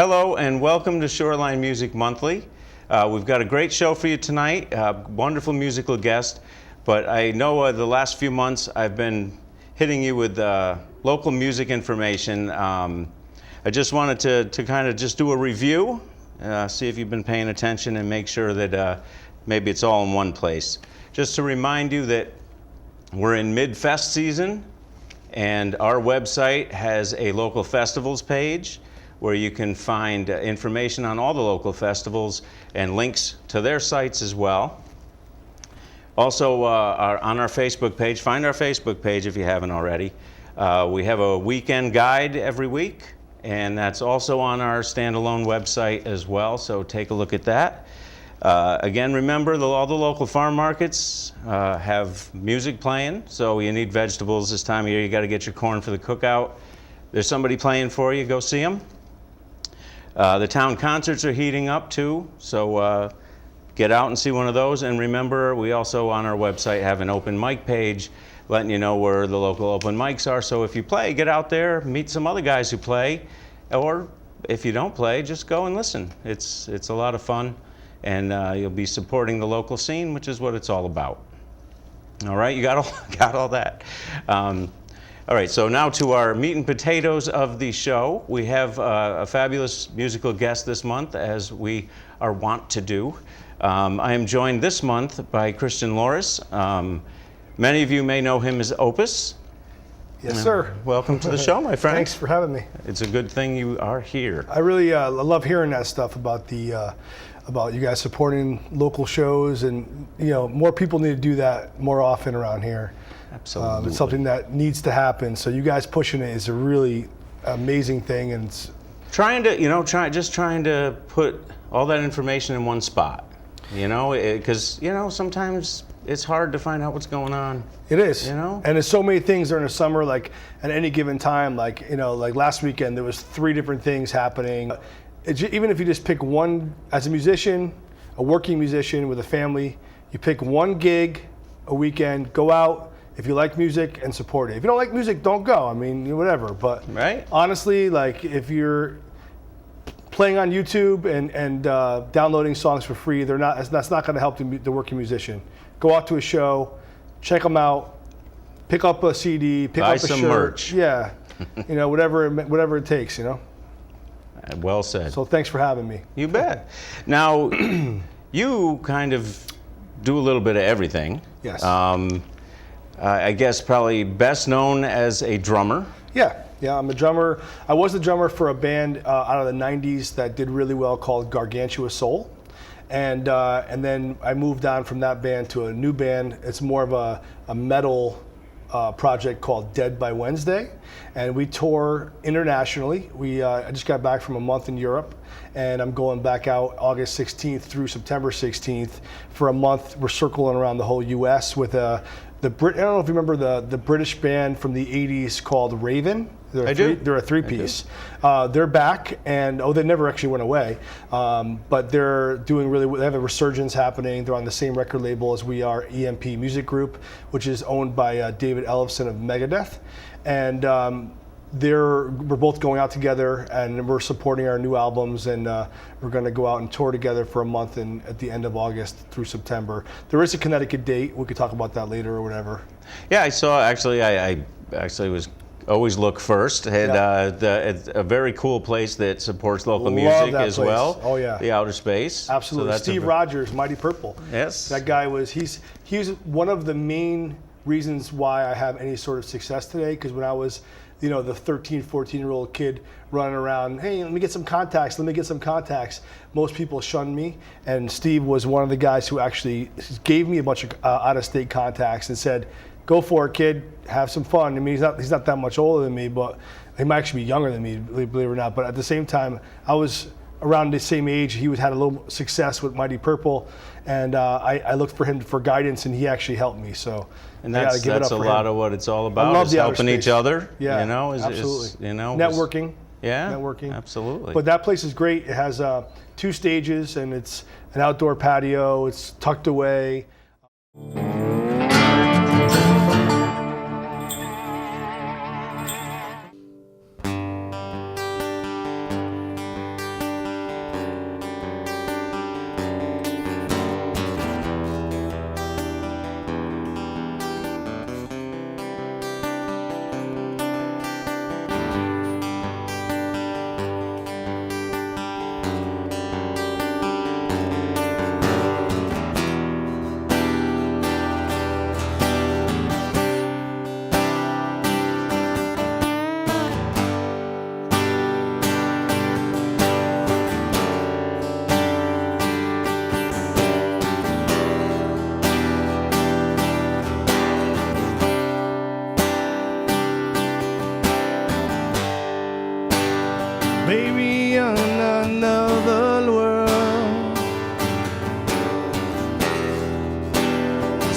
Hello and welcome to Shoreline Music Monthly. We've got a great show for you tonight, wonderful musical guest, but I know the last few months I've been hitting you with local music information. I just wanted to kind of just do a review, see if you've been paying attention and make sure that maybe it's all in one place. Just to remind you that we're in mid-fest season and our website has a local festivals page where you can find information on all the local festivals and links to their sites as well. Also, on our Facebook page, find our Facebook page if you haven't already. We have a weekend guide every week, and that's also on our standalone website as well, so take a look at that. Again, remember, all the local farm markets have music playing, so you need vegetables this time of year. You got to get your corn for the cookout. There's somebody playing for you, go see them. The town concerts are heating up too, so get out and see one of those. And remember, we also on our website have an open mic page letting you know where the local open mics are. So if you play, get out there, meet some other guys who play, or if you don't play, just go and listen. It's a lot of fun, and you'll be supporting the local scene, which is what it's all about. All right, you got all that. All right, so now to our meat and potatoes of the show. We have a fabulous musical guest this month, as we are wont to do. I am joined this month by Christian Loris. Many of you may know him as Opus. Yes, sir. Welcome to the show, my friend. Thanks for having me. It's a good thing you are here. I really love hearing that stuff about about you guys supporting local shows, and more people need to do that more often around here. Absolutely. It's something that needs to happen. So you guys pushing it is a really amazing thing, and it's trying to put all that information in one spot. Because sometimes it's hard to find out what's going on. It is. And there's so many things during the summer, like at any given time, like last weekend there was 3 different things happening. Even if you just pick one, as a musician, a working musician with a family, you pick one gig a weekend, go out. If you like music, and support it. If you don't like music, don't go. I mean, whatever. But right. Honestly, like if you're playing on YouTube and downloading songs for free, that's not going to help the working musician. Go out to a show, check them out, pick up a CD, buy up a some shirt. merch. Yeah, whatever it takes. Well said. So thanks for having me. You bet. Now, you kind of do a little bit of everything. Yes. I guess probably best known as a drummer. Yeah, I'm a drummer. I was a drummer for a band out of the 90s that did really well called Gargantua Soul. And then I moved on from that band to a new band. It's more of a metal project called Dead by Wednesday. And we tour internationally. I just got back from a month in Europe, and I'm going back out August 16th through September 16th for a month. We're circling around the whole U.S. with I don't know if you remember the British band from the 80s called Raven. They're a 3-piece. They're back, and they never actually went away. But they're doing really well. They have a resurgence happening. They're on the same record label as we are, EMP Music Group, which is owned by David Ellefson of Megadeth. And we're both going out together, and we're supporting our new albums, and we're going to go out and tour together for a month at the end of August through September. There is a Connecticut date. We could talk about that later or whatever. Yeah, I saw. Actually, I actually was always look first. Had a very cool place that supports local music as place. well. Oh yeah, the Outer Space. Absolutely. So Steve Rogers, Mighty Purple. Yes, that guy he's one of the main reasons why I have any sort of success today. Because when I was the 13, 14-year-old kid running around, hey, let me get some contacts, most people shunned me. And Steve was one of the guys who actually gave me a bunch of out-of-state contacts and said, go for it, kid, have some fun. I mean, he's not that much older than me, but he might actually be younger than me, believe it or not. But at the same time, I was around the same age. He had a little success with Mighty Purple, and I looked for him for guidance, and he actually helped me. So, and that's a lot of what it's all about. Is helping each other. Yeah, absolutely. Networking. Yeah, networking. Absolutely. But that place is great. It has 2 stages, and it's an outdoor patio. It's tucked away.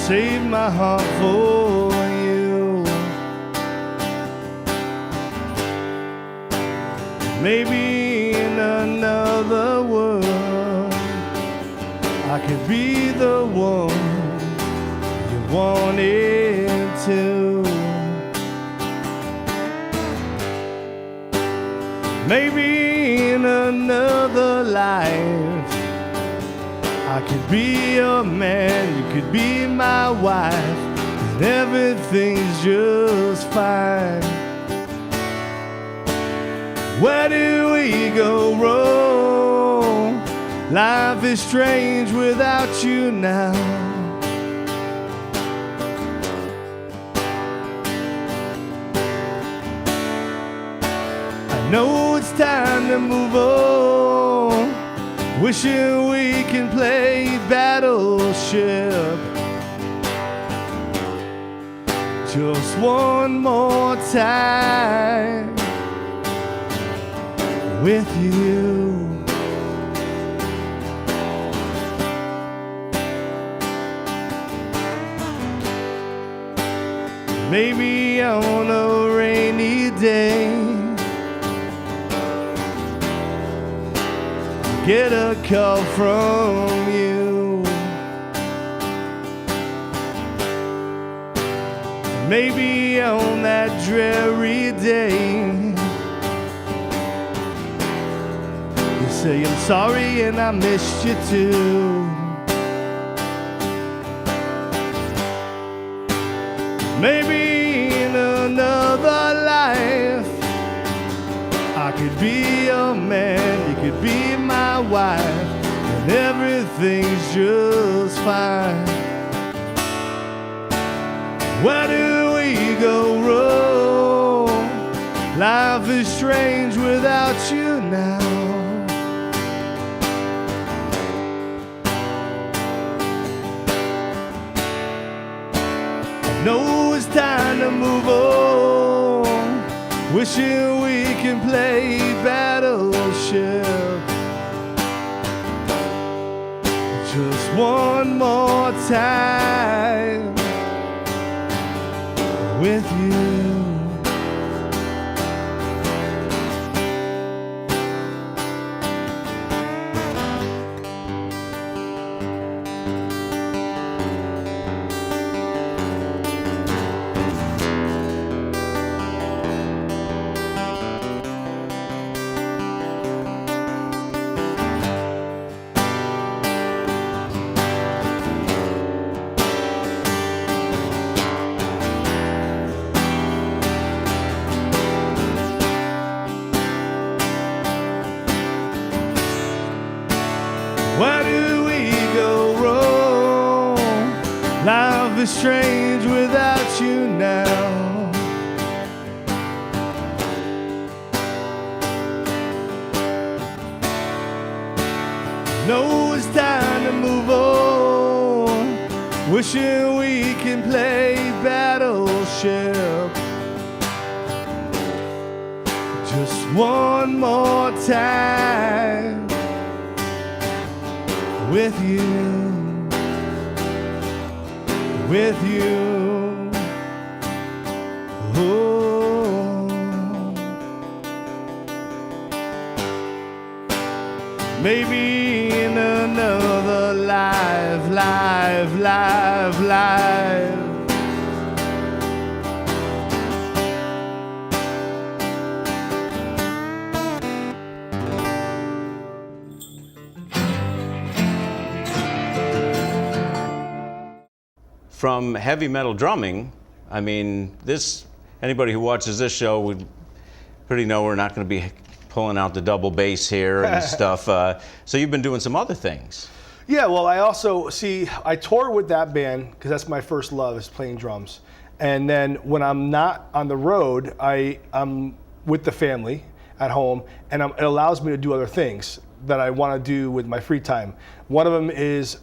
save my heart for you. Maybe in another world I could be the one you wanted to. Maybe in another life I could be your man, you could be my wife, and everything's just fine. Where do we go wrong? Life is strange without you now. I know it's time to move on, wishing we can play battleship just one more time with you. Maybe on a rainy day, get a call from you. Maybe on that dreary day, you say I'm sorry and I missed you too. Maybe in another life I could be your man, you could be my wife, and everything's just fine. Where do we go wrong? Life is strange without you now. I know it's time to move on, wishing we can play battleship just one more time with you. Where do we go wrong? Life is strange without you now. Know it's time to move on, wishing we can play battleship just one more time with you, with you. Oh, maybe in another life, life, life, life. From heavy metal drumming, I mean, anybody who watches this show would pretty know we're not going to be pulling out the double bass here and stuff. So you've been doing some other things. Yeah, well, I tour with that band because that's my first love, is playing drums. And then when I'm not on the road, I'm with the family at home, and it allows me to do other things that I want to do with my free time. One of them is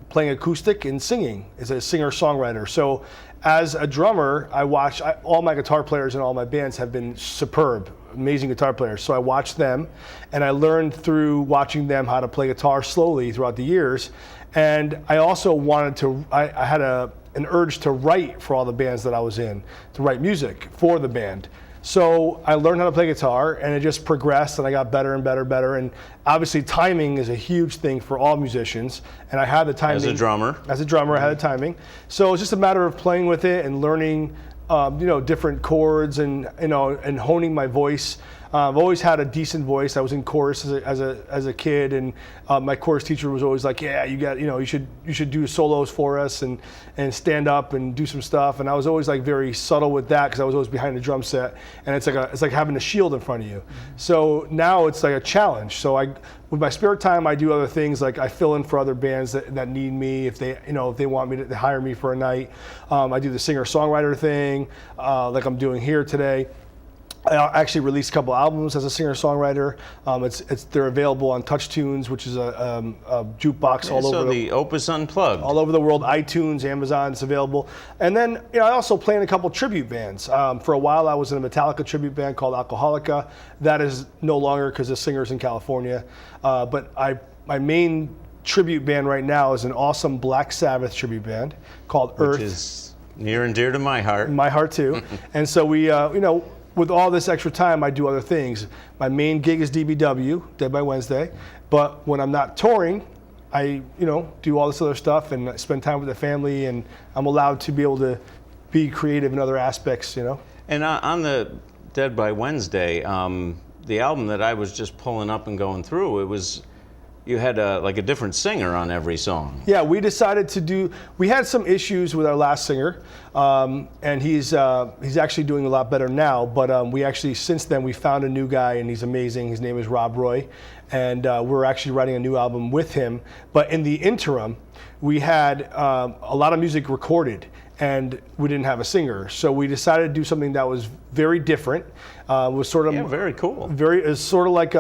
playing acoustic and singing, as a singer-songwriter. So as a drummer, all my guitar players in all my bands have been superb, amazing guitar players. So I watched them, and I learned through watching them how to play guitar slowly throughout the years. And I also wanted to, I had an urge to write for all the bands that I was in, to write music for the band. So I learned how to play guitar, and it just progressed, and I got better and better. And obviously timing is a huge thing for all musicians, and I had the timing. As a drummer, I had the timing. So it's just a matter of playing with it and learning different chords and and honing my voice. I've always had a decent voice. I was in chorus as a kid, and my chorus teacher was always like, "Yeah, you should do solos for us and stand up and do some stuff." And I was always like very subtle with that because I was always behind the drum set, and it's like having a shield in front of you. So now it's like a challenge. So with my spare time, I do other things, like I fill in for other bands that need me if they want me to hire me for a night. I do the singer-songwriter thing, like I'm doing here today. I actually released a couple albums as a singer-songwriter. They're available on TouchTunes, which is a jukebox all over the Opus Unplugged. All over the world, iTunes, Amazon, it's available. And then I also play in a couple tribute bands. For a while, I was in a Metallica tribute band called Alcoholica. That is no longer because the singer's in California. But my main tribute band right now is an awesome Black Sabbath tribute band called Earth. Which is near and dear to my heart. My heart too. And so we, with all this extra time, I do other things. My main gig is DBW, Dead by Wednesday. But when I'm not touring, I, do all this other stuff and spend time with the family, and I'm allowed to be able to be creative in other aspects, And on the Dead by Wednesday, the album that I was just pulling up and going through, you had a different singer on every song. Yeah, we decided we had some issues with our last singer, and he's actually doing a lot better now, but we actually, since then, we found a new guy, and he's amazing. His name is Rob Roy, and we're actually writing a new album with him. But in the interim, we had a lot of music recorded, and we didn't have a singer. So we decided to do something that was very different. Was sort of very cool. It's sort of like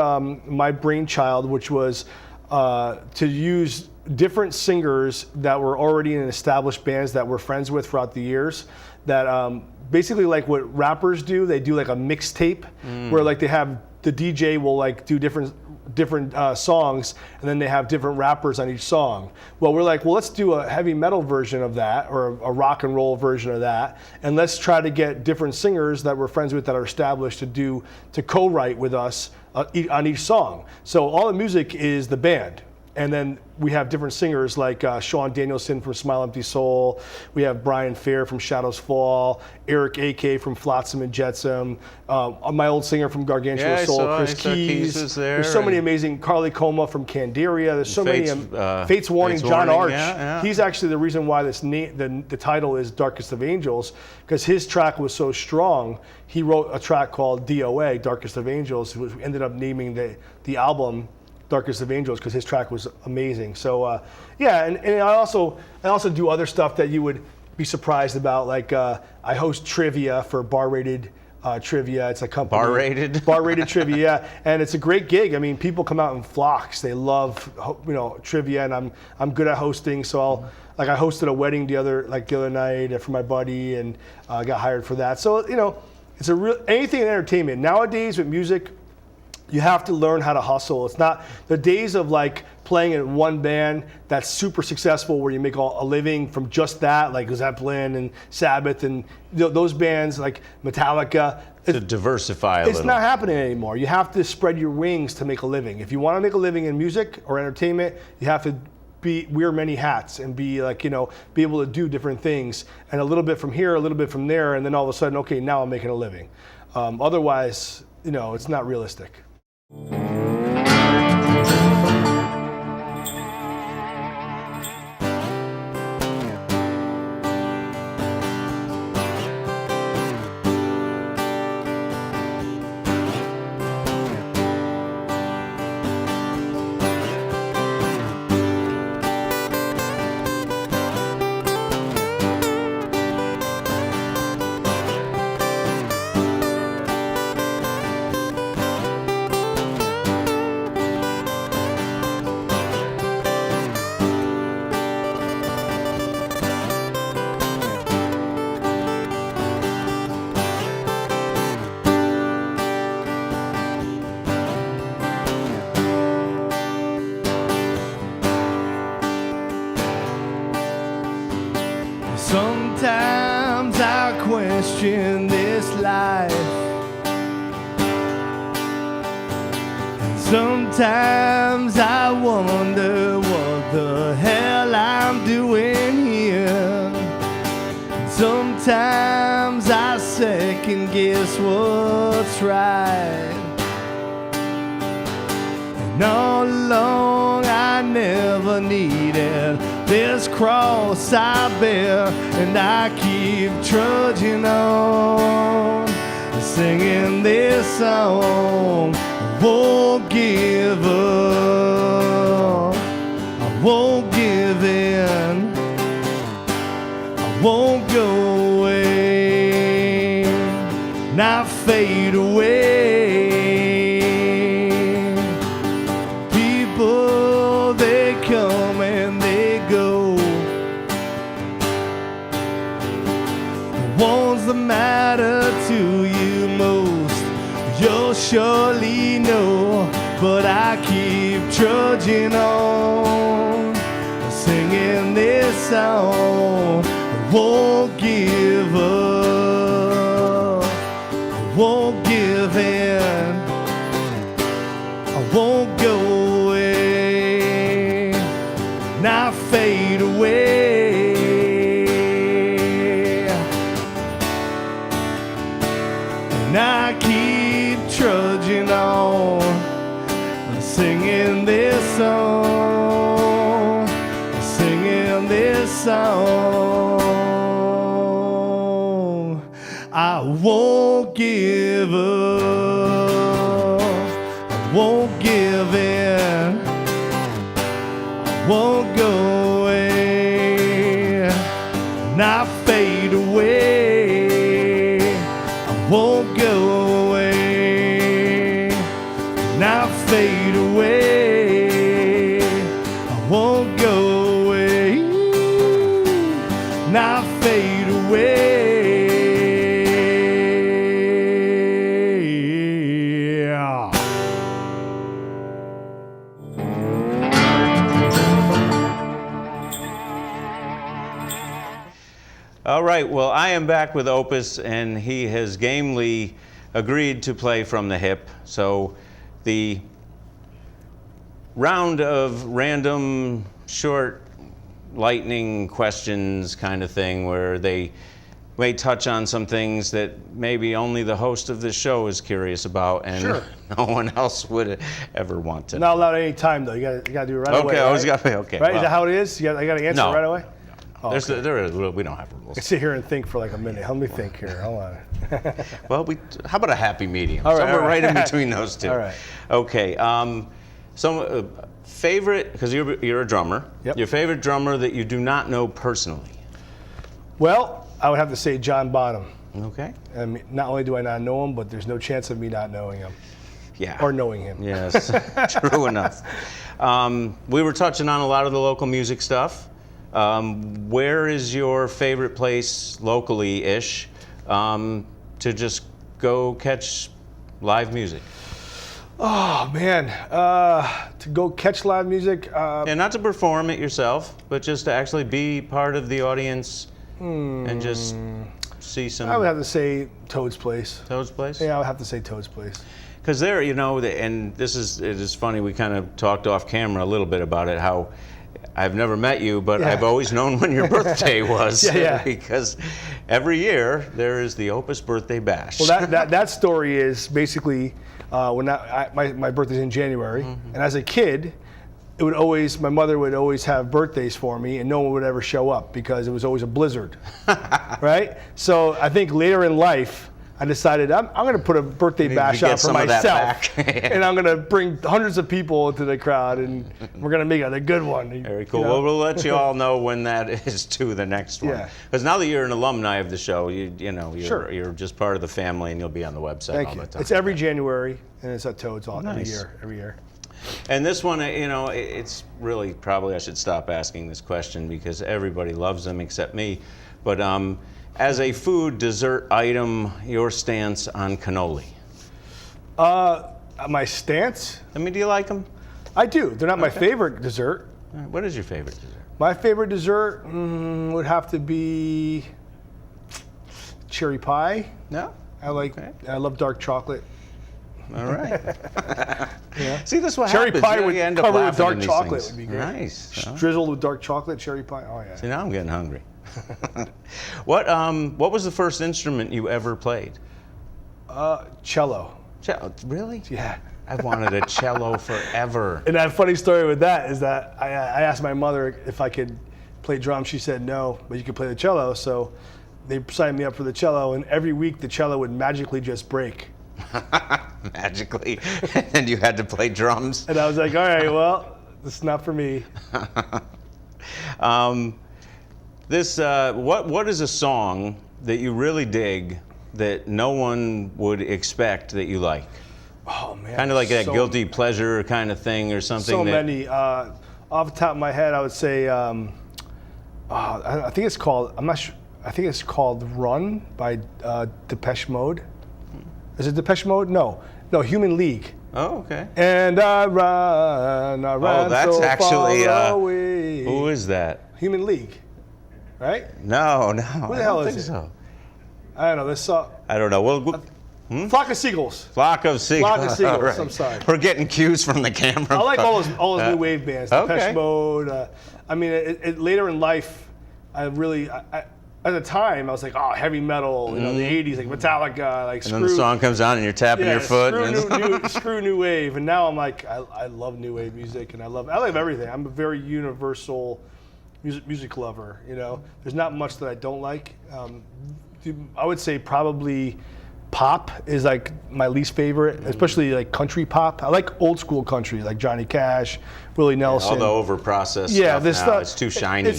my brainchild, which was to use different singers that were already in established bands that we're friends with throughout the years, that basically like what rappers do. They do like a mixtape where like they have the DJ will like do different songs, and then they have different rappers on each song. Well, we're like, let's do a heavy metal version of that, or a rock and roll version of that, and let's try to get different singers that we're friends with that are established to co-write with us on each song. So all the music is the band. And then we have different singers like Sean Danielson from Smile Empty Soul. We have Brian Fair from Shadows Fall. Eric A.K. from Flotsam and Jetsam. My old singer from Gargantua Soul, Chris Keys. There's so many amazing. Carly Coma from Candiria. There's so many. Fates Warning, John Arch. Yeah. He's actually the reason why the title is Darkest of Angels, because his track was so strong. He wrote a track called DOA, Darkest of Angels, which we ended up naming the album Darkest of Angels because his track was amazing. So and I also do other stuff that you would be surprised about. Like I host trivia for Bar Rated Trivia. It's a company. Bar Rated Trivia, yeah. And it's a great gig. I mean, people come out in flocks. They love trivia, and I'm good at hosting. So I hosted a wedding the other night for my buddy, and I got hired for that. So it's anything in entertainment nowadays with music. You have to learn how to hustle. It's not the days of like playing in one band that's super successful where you make a living from just that, like Zeppelin and Sabbath and those bands like Metallica. To diversify a little. It's not happening anymore. You have to spread your wings to make a living. If you want to make a living in music or entertainment, you have to wear many hats and be be able to do different things, and a little bit from here, a little bit from there, and then all of a sudden, okay, now I'm making a living. Otherwise, it's not realistic. Sometimes I question this life. Sometimes I wonder what the hell I'm doing here. Sometimes I second guess what's right. And all along I never needed this cross I bear, and I keep trudging on, singing this song. I won't give up, I won't give in, I won't go away, not fade away. People, they come and they go. The ones that matter to you most, you'll surely know. But I keep trudging on, singing this song. I won't give up, I won't give in, I won't go away, not fade away. And I keep trudging on, singing this song, singing this song. I won't give up, I won't give in, I won't go away, not fade away. I won't go away, not fade away. I won't go away, not fade away. All right, well, I am back with Opus, and he has gamely agreed to play from the hip. So the round of random, short, lightning questions kind of thing, where they may touch on some things that maybe only the host of this show is curious about, and Sure. no one else would ever want to. Not allowed any time though. You got to do it right away. Okay, I always right? got to okay. Right? Well, Is that how it is? I got to answer No. right away. Oh, there's okay. there is we don't have rules. I sit here and think for like a minute. Let me think here. Hold on. Well, how about a happy medium? All right, Somewhere all right. right in between those two. All right. Okay. So favorite, because you're a drummer. Yep. Your favorite drummer that you do not know personally. Well, I would have to say John Bonham. Okay. And not only do I not know him, but there's no chance of me not knowing him Yeah. or knowing him. Yes. True enough. We were touching on a lot of the local music stuff. Where is your favorite place locally-ish to just go catch live music? Oh man, to go catch live music. And not to perform it yourself, but just to actually be part of the audience and just see some. I would have to say Toad's Place. Toad's Place? Yeah, I would have to say Toad's Place. Because there, and it is funny, we kind of talked off camera a little bit about it, how I've never met you, but Yeah. I've always known when your birthday was. Yeah. Because every year there is the Opus Birthday Bash. Well, that story is basically when my birthday's in January, and as a kid, my mother would always have birthdays for me, and no one would ever show up because it was always a blizzard, right? So I think later in life, I decided I'm going to put a birthday Need bash to get out for some of that myself, back. and I'm going to bring hundreds of people into the crowd, and we're going to make it a good one. Very cool. You know? Well, we'll let you all know when that is to the next one. Yeah. Because now that you're an alumni of the show, Sure. you're just part of the family, and you'll be on the website Thank all you. the time. It's every January, and it's at Toad's Nice. every year. And this one, it's really probably I should stop asking this question because everybody loves them except me. But as a food dessert item, your stance on cannoli? My stance? Do you like them? I do. They're not my favorite dessert. What is your favorite dessert? My favorite dessert would have to be cherry pie. No? I love dark chocolate. All right. Yeah. See, this is what Cherry happens. pie You know, with you end up covered with laughing dark in these chocolate things. would be great. Nice. Huh? Drizzled with dark chocolate, cherry pie. Oh yeah. See, now I'm getting hungry. What was the first instrument you ever played? Cello. Cello. Really? Yeah. I've wanted a cello forever. And that funny story with that is that I asked my mother if I could play drums. She said no, but you could play the cello. So they signed me up for the cello, and every week the cello would magically just break. Magically, and you had to play drums. And I was like, all right, well, this is not for me. What is a song that you really dig that no one would expect that you like? Oh man, Kind of like that guilty pleasure kind of thing, or something. So many. Off the top of my head, I would say, I think it's called. I'm not sure. I think it's called "Run" by Depeche Mode. Is it Depeche Mode? No, Human League. Oh, okay. And I run Oh, that's so actually. far away. Who is that? Human League, right? No. Who the I hell don't is think it? so. I don't know. This song. I don't know. Well, Flock of Seagulls. Flock of Seagulls. Flock of Seagulls. All right. I'm sorry. We're getting cues from the camera. I like all those new wave bands. Okay. Depeche Mode. I mean, later in life, at the time, I was like, oh, heavy metal, the 80s, like Metallica, like And then the song comes on and you're tapping your foot. Screw new wave. And now I'm like, I love new wave music, and I love everything. I'm a very universal music lover, There's not much that I don't like. I would say probably pop is like my least favorite, especially like country pop. I like old school country, like Johnny Cash, Willie Nelson. All the over-processed Yeah, stuff this now, stuff. it's too shiny.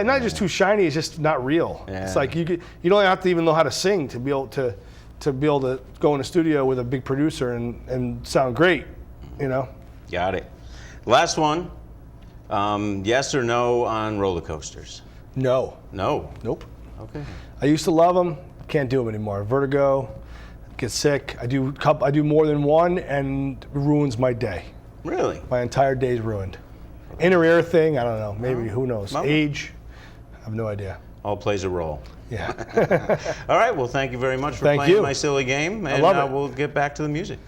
Not just too shiny. It's just not real. Yeah. It's like you don't have to even know how to sing to be able to go in a studio with a big producer and sound great. Got it. Last one. Yes or no on roller coasters? No. No. Nope. Okay. I used to love them. Can't do them anymore. Vertigo. Get sick. I do more than one, and it ruins my day. Really? My entire day's ruined. Inner ear thing. I don't know. Maybe who knows? Well, Age. I have no idea. All plays a role. Yeah. All right. Well, thank you very much for Thank playing you. my silly game, and I love it. we'll get back to the music.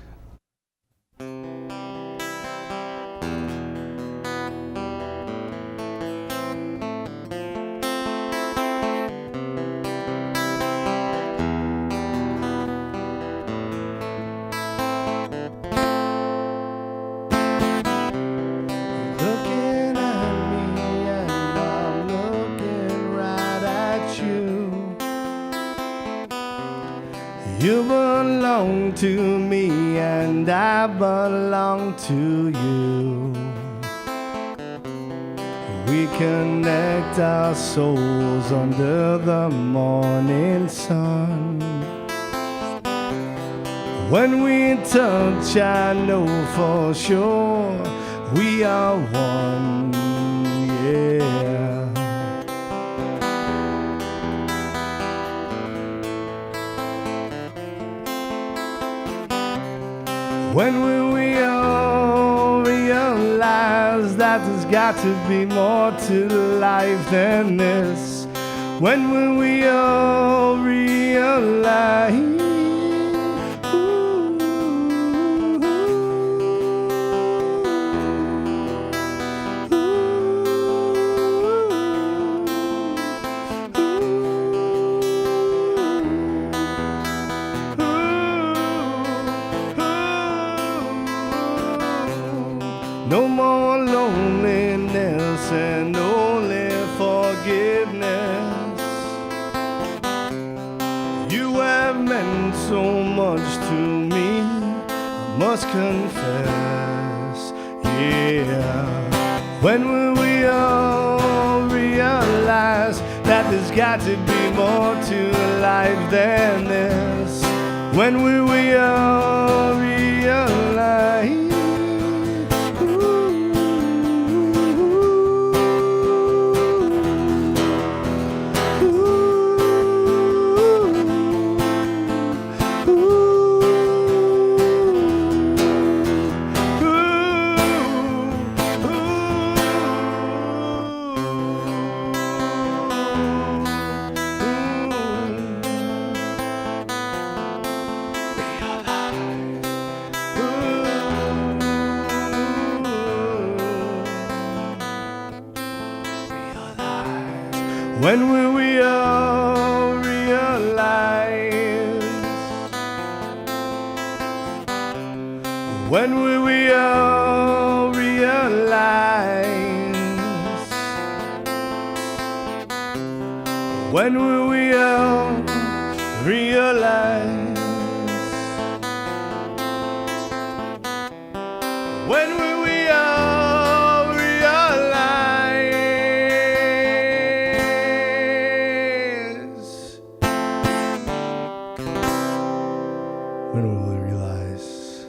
Looking at me and I'm looking right at you. You belong to me and I belong to you. We connect our souls under the morning sun. When we touch, I know for sure we are one, yeah. When will we all realize that there's got to be more to life than this? When will we all realize? No more loneliness and only forgiveness. You have meant so much to me, I must confess, yeah. When will we all realize that there's got to be more to life than this? When will we all realize? When will we all realize? When will we all realize? When will we all realize? When will we all realize? When will we realize?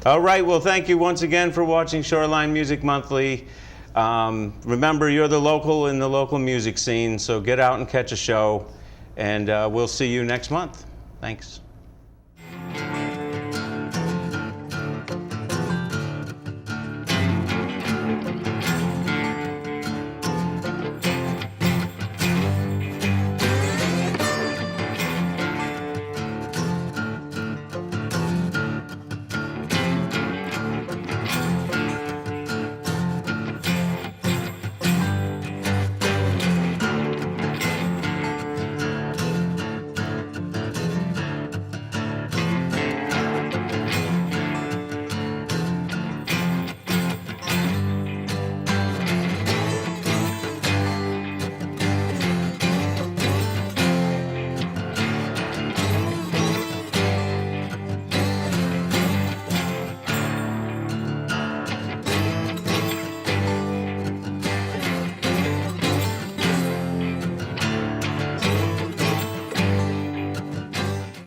All right, well, thank you once again for watching Shoreline Music Monthly. Remember, you're the local in the local music scene, so get out and catch a show, and we'll see you next month. Thanks.